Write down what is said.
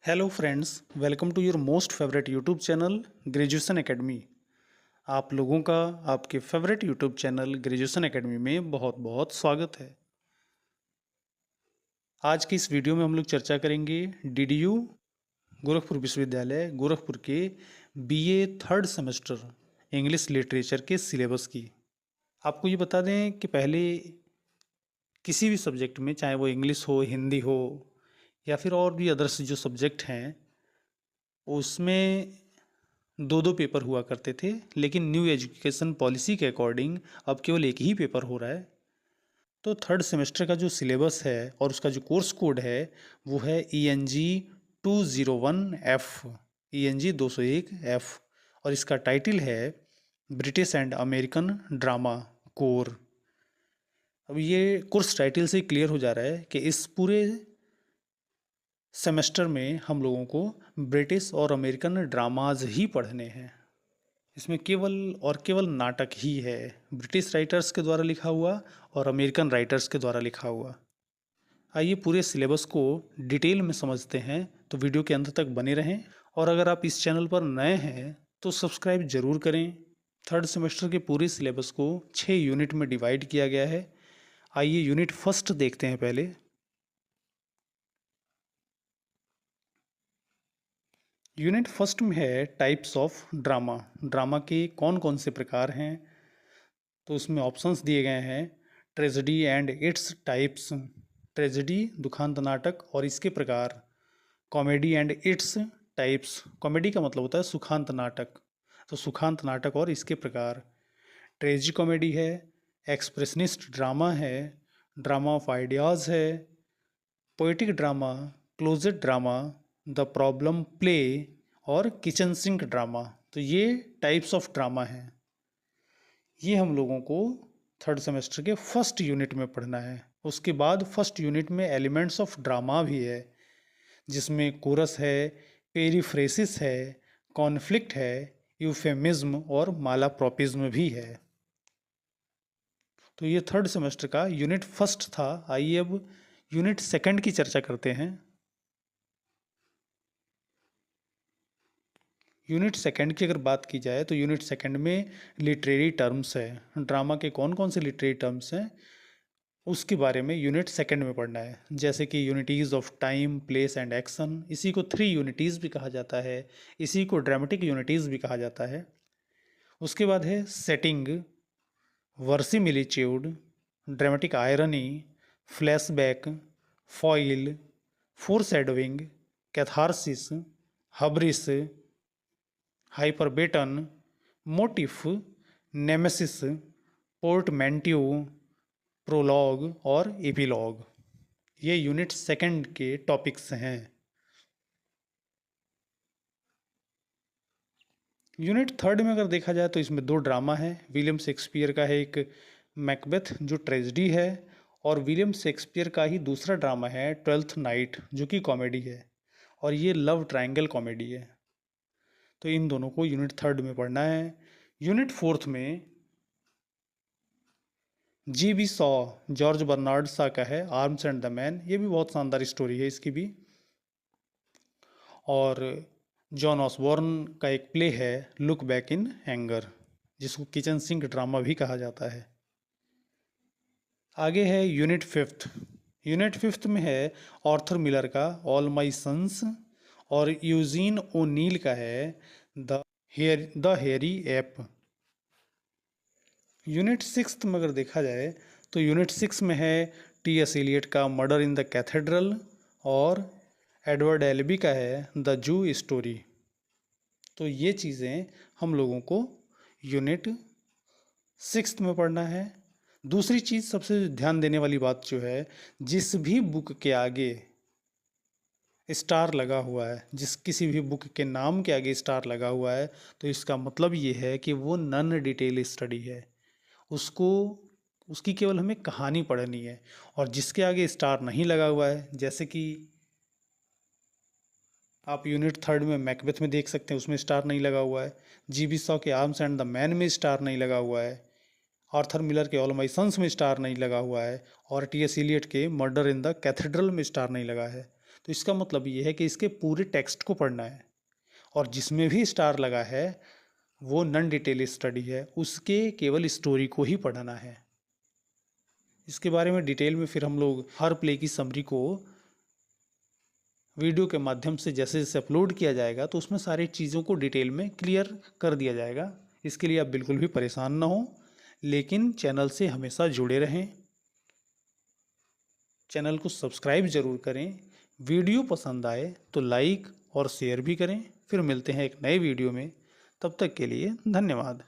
Hello friends, welcome to your most favourite YouTube channel Graduation Academy. आप लोगों का आपके favourite YouTube channel Graduation Academy में बहुत बहुत स्वागत है। आज की इस वीडियो में हम लोग चर्चा करेंगे डीडीयू गोरखपुर विश्वविद्यालय गोरखपुर के BA third semester English literature के सिलेबस की। आपको ये बता दें कि पहले किसी भी सब्जेक्ट में, चाहे वो इंग्लिश हो, हिंदी हो या फिर और भी अदर्स जो सब्जेक्ट हैं, उसमें दो दो पेपर हुआ करते थे, लेकिन न्यू एजुकेशन पॉलिसी के अकॉर्डिंग अब केवल एक ही पेपर हो रहा है। तो थर्ड सेमेस्टर का जो सिलेबस है और उसका जो कोर्स कोड है वो है ENG 201F, ENG 201F, और इसका टाइटल है British and American drama core. अब ये कोर्स टाइटल से क्लियर हो जा रहा है कि इस पूरे सेमेस्टर में हम लोगों को ब्रिटिश और अमेरिकन ड्रामाज ही पढ़ने हैं। इसमें केवल और केवल नाटक ही है, ब्रिटिश राइटर्स के द्वारा लिखा हुआ और अमेरिकन राइटर्स के द्वारा लिखा हुआ। आइए पूरे सिलेबस को डिटेल में समझते हैं, तो वीडियो के अंत तक बने रहें। और अगर आप इस चैनल पर नए हैं तो सब्सक्राइब जरूर करें। थर्ड सेमेस्टर के पूरे सिलेबस को 6 यूनिट में डिवाइड किया गया है। आइए यूनिट फर्स्ट देखते हैं पहले। यूनिट फर्स्ट में है टाइप्स ऑफ ड्रामा। ड्रामा के कौन कौन से प्रकार हैं, तो उसमें ऑप्शंस दिए गए हैं। Tragedy and its types, tragedy दुखांत नाटक और इसके प्रकार। Comedy and its types, comedy का मतलब होता है सुखांत नाटक, तो सुखांत नाटक और इसके प्रकार। ट्रेजी कॉमेडी है, एक्सप्रेशनिस्ट ड्रामा है, ड्रामा ऑफ आइडियाज़ है, poetic drama, closet drama, the problem play और किचन सिंक ड्रामा। तो ये टाइप्स ऑफ ड्रामा हैं। ये हम लोगों को थर्ड सेमेस्टर के फर्स्ट यूनिट में पढ़ना है। उसके बाद फर्स्ट यूनिट में एलिमेंट्स ऑफ ड्रामा भी है, जिसमें कोरस है, पेरीफ्रेसिस है, कॉन्फ्लिक्ट है, यूफेमिज्म और मालाप्रॉपिज्म भी है। तो ये थर्ड सेमेस्टर का यूनिट फर्स्ट था। आइए अब यूनिट सेकंड की चर्चा करते हैं। यूनिट सेकंड की अगर बात की जाए तो यूनिट सेकंड में लिटरेरी टर्म्स है। ड्रामा के कौन कौन से लिटरेरी टर्म्स हैं उसके बारे में यूनिट सेकंड में पढ़ना है, जैसे कि unities of time, place and action. इसी को 3 यूनिटीज़ भी कहा जाता है, इसी को ड्रामेटिक यूनिटीज़ भी कहा जाता है। उसके बाद है setting, verisimilitude, dramatic irony, flashback, foil, foreshadowing, catharsis, hubris, hyperbaton, motif, nemesis, portmanteau, prologue और एपिलॉग। ये यूनिट सेकंड के टॉपिक्स हैं। यूनिट थर्ड में अगर देखा जाए तो इसमें 2 ड्रामा है। विलियम शेक्सपियर का है एक मैकबेथ जो ट्रेजेडी है, और विलियम शेक्सपियर का ही दूसरा ड्रामा है ट्वेल्थ नाइट जो कि कॉमेडी है, और ये लव ट्रायंगल कॉमेडी है। तो इन दोनों को यूनिट थर्ड में पढ़ना है। यूनिट फोर्थ में G.B. Shaw, George Bernard Shaw का है आर्म्स एंड द मैन। ये भी बहुत शानदार स्टोरी है इसकी भी। और जॉन ऑसबॉर्न का एक प्ले है लुक बैक इन एंगर, जिसको किचन सिंक ड्रामा भी कहा जाता है। आगे है यूनिट फिफ्थ। यूनिट फिफ्थ में है आर्थर मिलर का ऑल माई सन्स, और यूजीन ओनील का है the hairy app. Unit six में अगर देखा जाए तो यूनिट 6 में है T.S. एलियट का मर्डर इन द कैथेड्रल, और एडवर्ड एल्बी का है द जू स्टोरी। तो ये चीज़ें हम लोगों को यूनिट 6 में पढ़ना है। दूसरी चीज़, सबसे ध्यान देने वाली बात जो है, जिस भी बुक के आगे स्टार लगा हुआ है, जिस किसी भी बुक के नाम के आगे स्टार लगा हुआ है, तो इसका मतलब ये है कि वो नॉन डिटेल स्टडी है। उसको उसकी केवल हमें कहानी पढ़नी है। और जिसके आगे स्टार नहीं लगा हुआ है, जैसे कि आप यूनिट थर्ड में मैकबेथ में देख सकते हैं, उसमें स्टार नहीं लगा हुआ है। G.B. शॉ के आर्म्स एंड द मैन में स्टार नहीं लगा हुआ है। आर्थर मिलर के ऑल माई सन्स में स्टार नहीं लगा हुआ है। और T.S. एलियट के मर्डर इन द कैथेड्रल में स्टार नहीं लगा है। तो इसका मतलब ये है कि इसके पूरे टेक्स्ट को पढ़ना है, और जिसमें भी स्टार लगा है वो नॉन डिटेल स्टडी है, उसके केवल स्टोरी को ही पढ़ना है। इसके बारे में डिटेल में फिर हम लोग हर प्ले की समरी को वीडियो के माध्यम से जैसे जैसे अपलोड किया जाएगा तो उसमें सारी चीज़ों को डिटेल में क्लियर कर दिया जाएगा। इसके लिए आप बिल्कुल भी परेशान ना हो, लेकिन चैनल से हमेशा जुड़े रहें। चैनल को सब्सक्राइब ज़रूर करें। वीडियो पसंद आए तो लाइक और शेयर भी करें। फिर मिलते हैं एक नए वीडियो में, तब तक के लिए धन्यवाद।